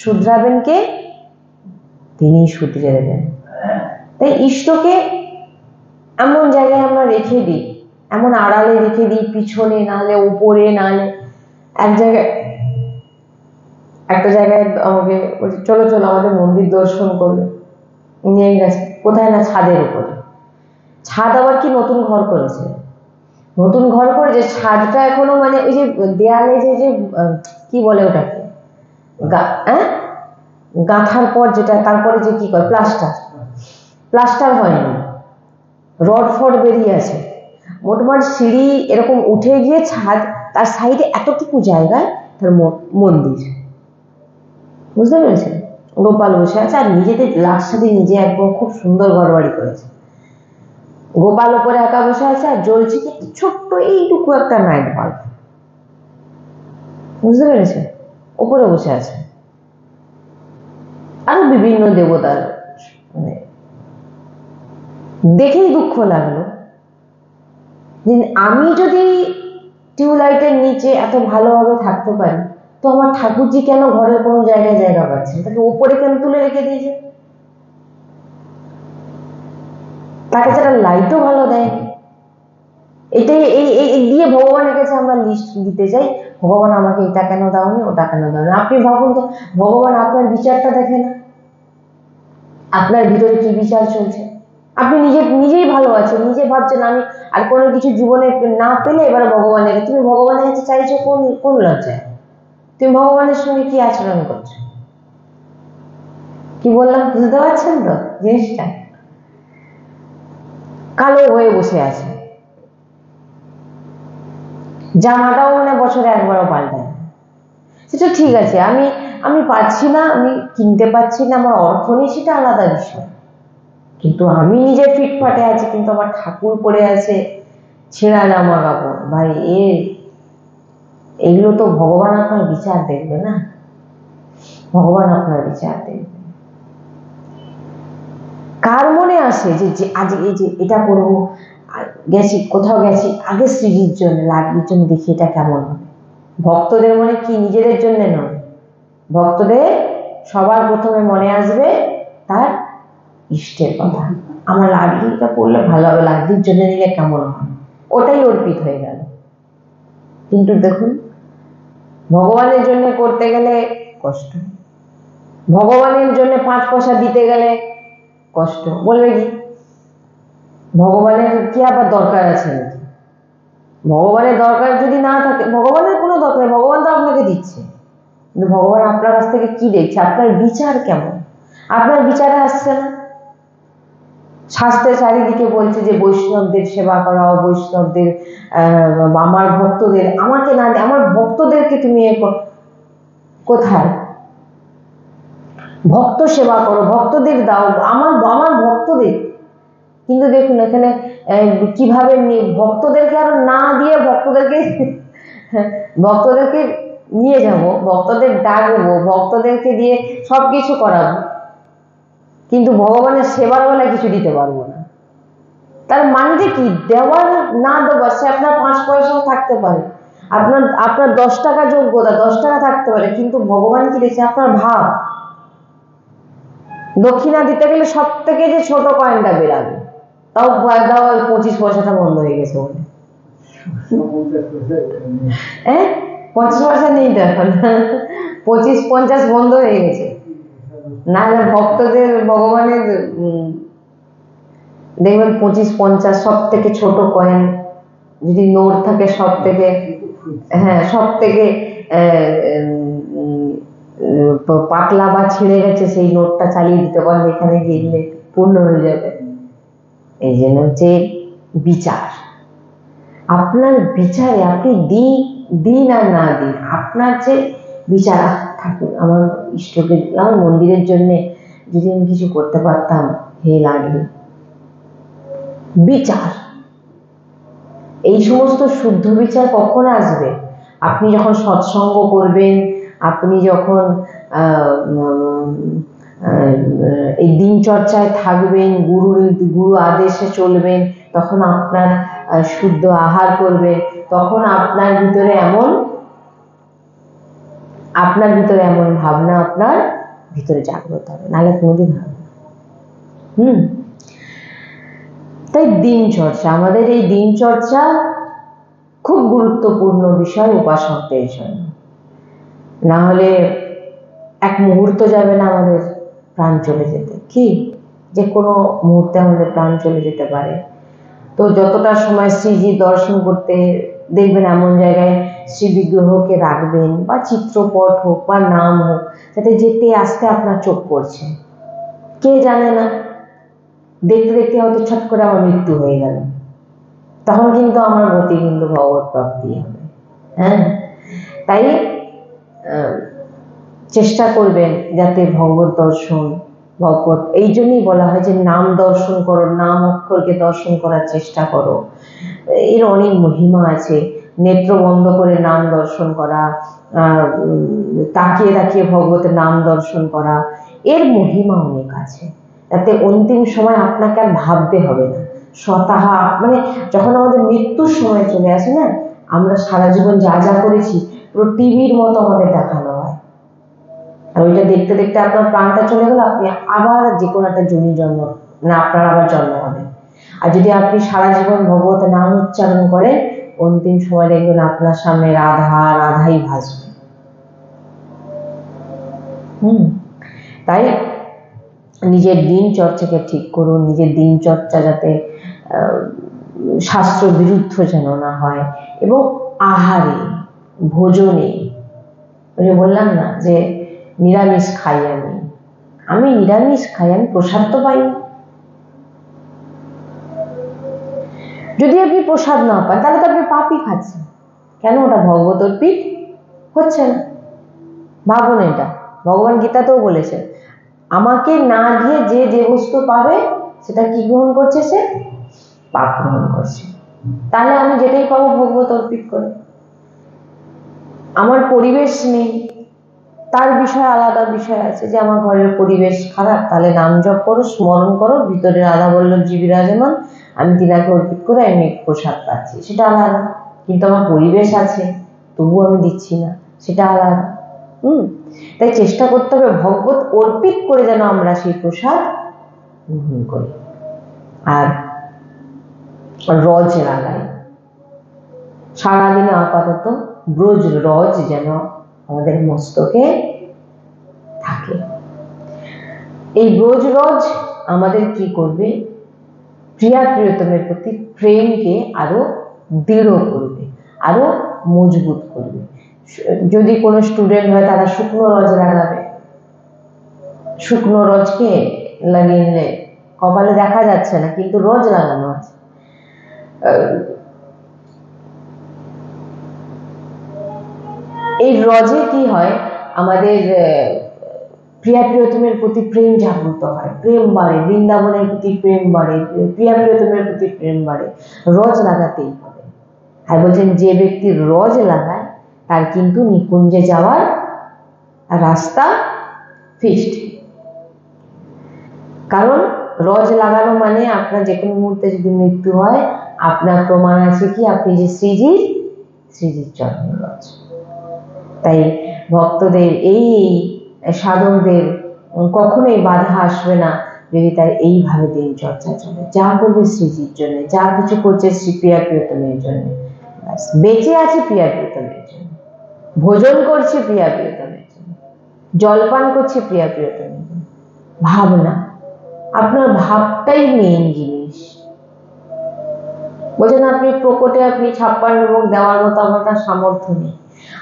শুধরাবেন কে? তিনি শুধরে দেবেন। তাই ইষ্টকে এমন জায়গায় আমরা রেখে দিই, এমন আড়ালে রেখে দিই, পিছনে নাহলে উপরে, নাহলে একটা জায়গায় আমাকে চলো আমাদের মন্দির দর্শন করবে, নিয়ে গেছে কোথায় না ছাদের উপরে। ছাদ আবার কি নতুন ঘর করেছে, নতুন ঘর করেছে, ছাদটা এখনো মানে ওই যে দেয়ালে যে কি বলে ওটাকে, গাঁথার পর যেটা তারপরে যে কি করে প্লাস্টার হয়নি, রড ফড বেরিয়ে আছে। মোটামুটি সিঁড়ি এরকম উঠে গিয়ে ছাদ, তার সাইডে এতটুকু জায়গায় তার মন্দির। বুঝতে পেরেছেন? গোপাল বসে আছে আর নিজেদের লাকসাতে নিজে একদম খুব সুন্দর ঘর বাড়ি করেছে। গোপাল উপরে একা বসে আছে আর জ্বলছে কি ছোট্ট এইটুকু একটা নাইট বাল্ব। বুঝতে পেরেছেন? উপরে বসে আছে। আরো বিভিন্ন দেবতার, মানে দেখেই দুঃখ লাগলো যে আমি যদি টিউবলাইটের নিচে এত ভালোভাবে থাকতে পারি, তো আমার ঠাকুরজি কেন ঘরের কোনো জায়গায় জায়গা পাচ্ছেন? তাকে উপরে কেন তুলে রেখে দিয়েছে? তাকে যারা লাইটও ভালো দেয়, এটাই এই দিয়ে ভগবানের কাছে আমরা লিস্ট দিতে চাই, ভগবান আমাকে এটা কেন দাওনি, ওটা কেন দাওনি। আপনি ভাবুন তো, ভগবান আপনার বিচারটা দেখে না? আপনার ভিতরে কি বিচার চলছে? আপনি নিজেই ভালো আছেন, নিজে ভাবছেন আমি আর কোনো কিছু জীবনে না পেলে এবার ভগবানের, তুমি ভগবানের কাছে চাইছো কোন লজ্জায়? তুমি ভগবানের সঙ্গে কি আচরণ করছো? কি বললাম বুঝতে পারছেন তো জিনিসটা? কালো হয়ে বসে আছে, জামাটাও মানে বছরে একবারও পাল্টায়। সেটা ঠিক আছে, আমি পাচ্ছি না, আমি কিনতে পারছি না, আমার অর্থ নেই, সেটা আলাদা বিষয়। কিন্তু আমি নিজে ফিটফাটে আছি, কিন্তু আমার ঠাকুর পড়ে আছে ছেঁড়া জামা কাপড়। ভাই এগুলো তো ভগবান আপনার বিচার দেখবে না? ভগবান আপনার বিচার দেখবে। কার মনে আসে যে আজ এই যে এটা করবো, গেছি কোথাও গেছি আগে শ্রীজির জন্য, লাডলির জন্য, দেখি এটা কেমন হবে। ভক্তদের মনে কি নিজেদের জন্য নয়, ভক্তদের সবার প্রথমে মনে আসবে তার ইষ্টের কথা। আমার লাডলিটা পড়লে ভালো হবে, লাডলির জন্য নিলে কেমন হয়, ওটাই অর্পিত হয়ে গেল। কিন্তু দেখুন, ভগবানের জন্য করতে গেলে কষ্ট, ভগবানের জন্য 5 পয়সা দিতে গেলে কষ্ট। বলবে কি ভগবানের কি আবার দরকার আছে নাকি? ভগবানের দরকার যদি না থাকে, ভগবানের কোনো দরকার, ভগবান তো আপনাকে দিচ্ছে, কিন্তু ভগবান আপনার কাছ থেকে কি দেখছে? আপনার বিচার কেমন? আপনার বিচারে আসছে না। শাস্ত্রে চারিদিকে বলছে যে বৈষ্ণবদের সেবা করাও, বৈষ্ণবদের আমার ভক্তদের, আমাকে না, আমার ভক্তদেরকে তুমি কোথায়? ভক্ত সেবা করো, ভক্তদের দাও, আমার ভক্তদের। কিন্তু দেখুন এখানে কিভাবে ভক্তদেরকে আর না দিয়ে ভক্তদেরকে নিয়ে যাব, ভক্তদের ডাকবো, ভক্তদেরকে দিয়ে সবকিছু করাবো, কিন্তু ভগবানের সেবার বেলা কিছু দিতে পারবো না। তার মানে কি? দেওয়ার না দেওয়ার, সে আপনার 5 পয়সাও থাকতে পারে, আপনার 10 টাকা যোগ্যতা, 10 টাকা থাকতে পারে, কিন্তু ভগবান কি দেখছে? আপনার ভাব। দক্ষিণা দিতে গেলে সব থেকে যে ছোট কয়েনটা বেরাবে, তাও 25 পয়সাটা বন্ধ হয়ে গেছে বলে। 50 পয়সা নেই তো এখন, 25-50 বন্ধ হয়ে গেছে। না না, ভক্তদের ভগবানের দেখবেন 25-50 সব থেকে ছোট কয়েন, যদি নোট থাকে সব থেকে, হ্যাঁ সব থেকে পাতলা বা ছিঁড়ে গেছে, সেই নোটটা চালিয়ে দিতে পারলে এখানে গিয়ে পূর্ণ হয়ে যাবে। এই জন্য হচ্ছে বিচার। আপনার বিচারে আপনি দিন আর না দিন, আপনার যে বিচার, ঠাকুর আমার ইষ্টকে, আমার মন্দিরের জন্য যদি আমি কিছু করতে পারতাম, হে লাগবে বিচার। এই সমস্ত শুদ্ধ বিচার কখন আসবে? আপনি যখন সৎসঙ্গ করবেন, আপনি যখন এই দিনচর্চায় থাকবেন, গুরু আদেশে চলবেন, তখন আপনার শুদ্ধ আহার করবেন, তখন আপনার ভিতরে এমন ভাবনা আপনার ভিতরে জাগ্রত হবে, নাহলে কোনোদিন হবে না। তাই দিনচর্চা, আমাদের এই দিনচর্চা খুব গুরুত্বপূর্ণ বিষয় উপাসকদের জন্য। না হলে এক মুহূর্ত যাবে না আমাদের প্রাণ চলে যেতে, কি যে কোনো মুহূর্তে আমাদের প্রাণ চলে যেতে পারে। তো যতটা সময় শ্রীজি দর্শন করতে দেখবেন, এমন জায়গায় শ্রী বিগ্রহকে রাখবেন, বা চিত্রপট হোক বা নাম হোক, যাতে যেতে আসতে আপনার চোখ পড়ছে। কে জানে না, দেখতে দেখতে হয়তো ছট করে আমার মৃত্যু হয়ে গেল, তখন কিন্তু আমার গতি কিন্তু ভগবত প্রাপ্তি হবে। হ্যাঁ, তাই চেষ্টা করবেন যাতে ভগবত দর্শন, ভগবত, এই জন্যই বলা হয় যে নাম দর্শন করো, নাম অক্ষরকে দর্শন করার চেষ্টা করো। এর অনেক মহিমা আছে। নেত্র বন্ধ করে নাম দর্শন করা, তাকিয়ে তাকিয়ে ভগবতের নাম দর্শন করা, এর মহিমা অনেক আছে। যাতে অন্তিম সময় আপনাকে আর ভাবতে হবে না, স্বতঃ মানে যখন আমাদের মৃত্যুর সময় চলে আসে না, আমরা সারা জীবন যা যা করেছি পুরো টিভির মতো আমাদের দেখানো হয়, আর ওইটা দেখতে দেখতে আপনার প্রাণটা চলে গেল, আপনি আবার যে কোনো একটা জন্ম, না আপনার আবার জন্ম হবে। আর যদি আপনি সারা জীবন ভগবতের নাম উচ্চারণ করেন, অন্তিম সময় দেখবেন আপনার সামনে রাধাই ভাসবে। তাই নিজের দিনচর্চাকে ঠিক করুন, নিজের দিনচর্চা যাতে শাস্ত্র বিরুদ্ধ যেন না হয়, এবং আহারে, ভোজনে, ওই যে বললাম না যে নিরামিষ খাই, আমি নিরামিষ খাই, আমি প্রসাদ তো পাই না। যদি আপনি প্রসাদ না পান, তাহলে তো আপনি পাপই খাচ্ছেন। কেন? ওটা ভগবত অর্পিত হচ্ছে না। ভাবুন, এটা ভগবান গীতাতেও বলেছে, আমাকে না দিয়ে যে বস্তু পাবে সেটা কি গ্রহণ করছে? সে পাপ গ্রহণ করছে। তাহলে আমি যেটাই পাবো ভগবত অর্পিত করে। আমার পরিবেশ নেই, তার বিষয় আলাদা বিষয় আছে, যে আমার ঘরের পরিবেশ খারাপ, তাহলে নাম জপ করো, স্মরণ করো, ভিতরে রাধা বল্লভ জি বিরাজমান, আমি তিনাকে অর্পিত করে আমি প্রসাদ পাচ্ছি, সেটা আলাদা। কিন্তু আমার পরিবেশ আছে, তবু আমি দিচ্ছি না, সেটা আলাদা। তাই চেষ্টা করতে হবে ভগবত অর্পিত করে যেন আমরা সেই প্রসাদ গ্রহণ করি। আর রজ লাগাই সারাদিনে, আপাতত ব্রজ রজ যেন আমাদের মস্তকে থাকে। এই ব্রজ রজ আমাদের কি করবে? প্রিয়া প্রিয়তমের প্রতি প্রেমকে আরো দৃঢ় করবে, আরো মজবুত করবে। যদি কোনো স্টুডেন্ট হয় তারা শুকনো রজ লাগাবে, শুকনো রজকে লাগিয়ে নিলে কপালে দেখা যাচ্ছে না কিন্তু রজ লাগানো আছে। এই রজে কি হয়? আমাদের প্রিয়া প্রিয়তমের প্রতি প্রেম জাগ্রত হয়, প্রেম বাড়ে, বৃন্দাবনের প্রতি প্রেম বাড়ে, প্রিয়া প্রিয়তমের প্রতি প্রেম বাড়ে। রজ লাগাতেই হবে। আর বলছেন যে ব্যক্তি রজ লাগায় তার কিন্তু নিকুঞ্জে যাওয়ার রাস্তা ফিক্সড। কারণ রজ লাগানো মানে আপনার যে কোনো মুহূর্তে যদি মৃত্যু হয়, আপনার প্রমাণ আছে কি আপনি যে শ্রীজির চরণ রজ। তাই ভক্তদের এই সাধকদের কখনোই বাধা আসবে না যদি তার এইভাবে দিন চর্চা চলে। যা করবে শ্রীজির জন্য, যা কিছু করছে শ্রী প্রিয়া প্রিয়তমের জন্য, বেঁচে আছে প্রিয়া প্রিয়তমের জন্য, ভোজন করছে প্রিয়া প্রিয়তমের জন্য, জলপান করছে প্রিয়া প্রিয়তমের জন্য। ভাবনা, আপনার ভাবটাই মেইন জিনিস। বলছেন আপনি প্রকটে আপনি 56 ভোগ দেওয়ার মতো আমার সামর্থ্য নেই।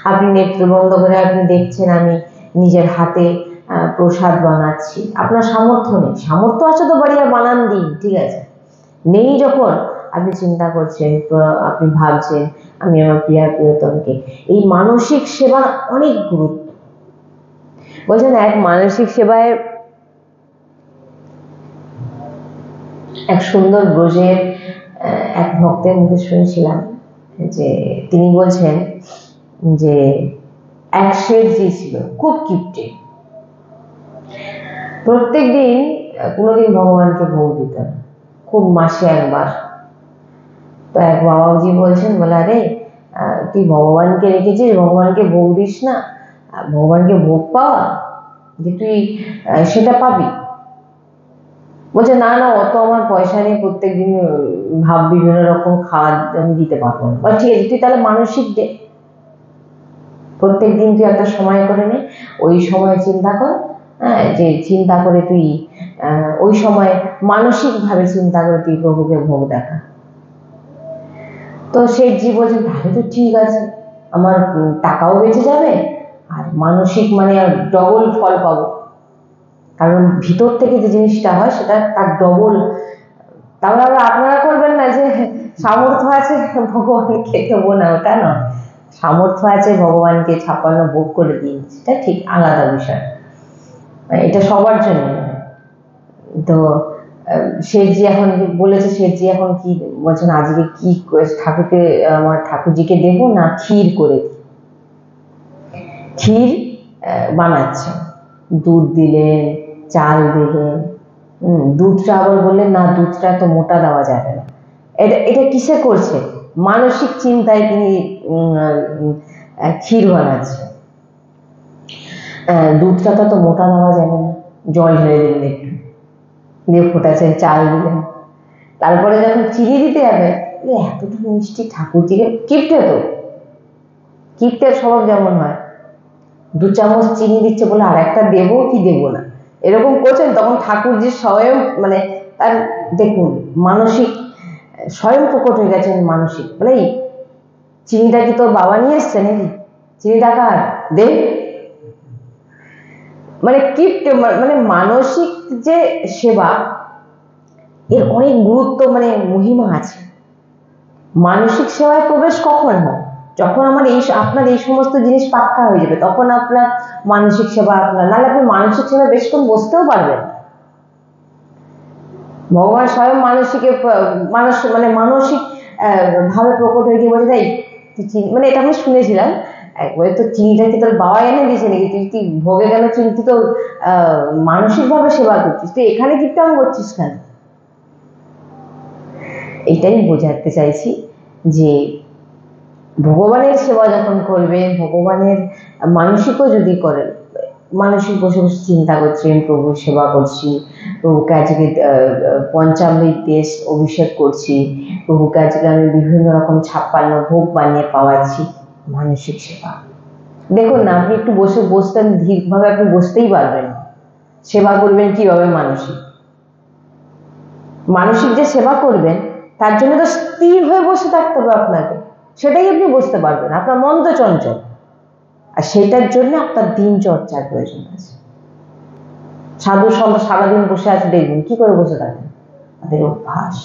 আপনি নেত্র বন্ধ করে আপনি দেখছেন আমি নিজের হাতে প্রসাদ বানাচ্ছি, আপনার সামর্থ্য নেই। সামর্থ্য আছে তো বাড়িয়া বানান দিন, ঠিক আছে। নেই যখন আপনি চিন্তা করছেন, আপনি ভাবছেন আমি আমার প্রিয়া প্রিয়তমকে, এই মানসিক সেবার অনেক গুরুত্ব। বলছেন এক মানসিক সেবায় এক সুন্দর ব্রজের এক ভক্তের মুখে শুনেছিলাম যে তিনি বলছেন যে এক শেঠজি ছিল, খুব কিপটে, প্রত্যেক দিন কোনোদিন ভগবানকে ভোগ দিতেন, খুব মাসে একবার। তো এক বাবাজি বলছেন, বলে আরে তুই ভগবানকে রেখেছিস, ভগবানকে ভোগ দিস না, ভগবানকে ভোগ পাওয়া যে তুই সেটা পাবি। বলছে না না, অত আমার পয়সা নেই, প্রত্যেকদিন ভাব বিভিন্ন রকম খাওয়া আমি দিতে পারবো না। ঠিক আছে, তুই তাহলে মানসিক দে, প্রত্যেকদিন তুই একটা সময় করে নে, ওই সময় চিন্তা কর, যে চিন্তা করে তুই ওই সময় মানসিক ভাবে চিন্তা করে তুই প্রভুকে ভোগ দেখা। তো শেঠজি বলছেন তাহলে তো ঠিক আছে, আমার টাকাও বেঁচে যাবে আর মানসিক মানে ডবল ফল পাবো, কারণ ভিতর থেকে যে জিনিসটা হয় সেটা তার ডবল। তাহলে আবার আপনারা করবেন না যে সামর্থ্য আছে ভগবানকে দেবো না, ওটা নয়। সামর্থ্য আছে ভগবানকে 56 ভোগ করে দিন, সেটা ঠিক আলাদা বিষয়, এটা সবার জন্য। তো শেঠজি এখন বলেছে, শেঠজি এখন কি বলছেন আজকে কি ঠাকুরকে, আমার ঠাকুরজিকে দেবো না ক্ষীর করে দিই। ক্ষীর বানাচ্ছে, দুধ দিলেন, চাল দিলেন, দুধটা আবার বললেন না দুধটা তো মোটা দেওয়া যাবে না। এটা কিসে করছে? মানসিক চিন্তায় তিনি ক্ষীর বানাচ্ছে। দুধটা তো মোটা দেওয়া যাবে না, জল ঢেলে দিলেন একটু, দিয়ে ফোটাচ্ছেন, চাল দিলেন। তারপরে যখন চিনি দিতে যাবে, এতটা মিষ্টি ঠাকুরজিকে, কিপটে তো, কিপটের স্বভাব যেমন হয়, 2 চামচ চিনি দিচ্ছে বলে আর একটা দেবো কি দেবো না, এরকম করছেন। তখন ঠাকুরজি স্বয়ং মানে তার দেখুন মানসিক স্বয়ং প্রকট হয়ে গেছেন মানসিক, বলে চিনিটা কি তোর বাবা নিয়ে এসছে নাকি, চিনিটা কার, দে। মানে কিপটে, মানে মানসিক যে সেবা এর অনেক গুরুত্ব, মানে মহিমা আছে। মানসিক সেবায় প্রবেশ কখন হয়? যখন আমার আপনার এই সমস্ত জিনিস পাক্কা হয়ে যাবে, তখন আপনার মানসিক সেবা আপনার, নাহলে আপনি মানসিক সেবা বেশক্ষণ বসতেও পারবেন। ভগবান স্বয়ং মানে মানসিক ভাবে প্রকট হয়ে গিয়ে বলে দেয় মানে এটা আমি শুনেছিলাম একবার, তো চিনিটা কি তোর বাবা এনে দিয়েছে নাকি, তুই ভোগে কেন চিনি, তুই তো মানসিক ভাবে সেবা করছিস, তুই এখানে কীর্তন করছিস কেন? এটাই বোঝাতে চাইছি যে ভগবানের সেবা যখন করবেন, ভগবানের মানসিকও যদি করেন, মানসিক বসে বসে চিন্তা করছেন প্রভুর সেবা করছি, প্রভুকে আজকে পঞ্চামৃত দেশ অভিষেক করছি, প্রভুকে আজকে আমি বিভিন্ন রকম 56 ভোগ বানিয়ে পাওয়াচ্ছি, মানসিক সেবা। দেখুন না, আপনি একটু বসতেন ধীরভাবে, আপনি বসতেই পারবেন। সেবা করবেন কিভাবে? মানসিক যে সেবা করবেন তার জন্য তো স্থির হয়ে বসে থাকতে হবে আপনাকে, সেটাই আপনি বুঝতে পারবেন। আপনার মন তো চঞ্চল, আর সেটার জন্য আপনার দিনচর্চার প্রয়োজন আছে। সাধু সন্ত সারাদিন বসে আছে, দেখবেন কি করে বসে থাকেন, তাদের অভ্যাস।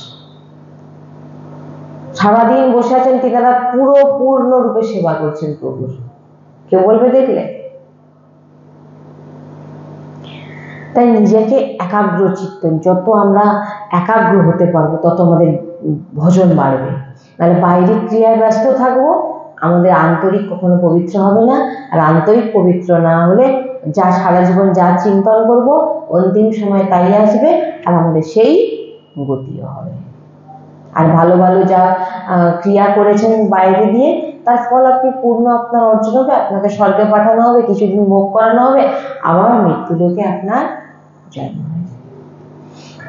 সারাদিন বসে আছেন, তিনারা পুরো পূর্ণরূপে সেবা করছেন প্রভুর, কেউ বলবে দেখলে? তাই নিজেকে একাগ্র চিত্ত, যত আমরা একাগ্র হতে পারবো তত আমাদের ভজন বাড়বে। নাহলে বাইরের ক্রিয়ায় ব্যস্ত থাকবো, আমাদের আন্তরিক কখনো পবিত্র হবে না। আর আন্তরিক পবিত্র না হলে যা সারা জীবন যা চিন্তন করব, অন্তিম সময় তাই আসবে, আর আমাদের সেই গতিও হবে। আর ভালো ভালো যা ক্রিয়া করেছেন বাইরে দিয়ে, তার ফল আপনি পূর্ণ আপনার অর্জন হবে, আপনাকে স্বর্গে পাঠানো হবে, কিছুদিন ভোগ করানো হবে, আবার মৃত্যুলোকে আপনার জন্ম হবে।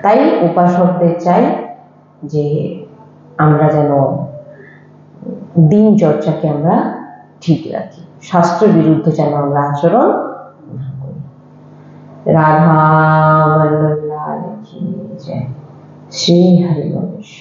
তাই উপাসকদের চাই যে আমরা যেন দিনচর্চাকে আমরা ঠিক রাখি, শাস্ত্র বিরুদ্ধ যেন আমরা আচরণ না করি। রাধা বল্লভ লাল কি জয়, শ্রী হরি বংশ।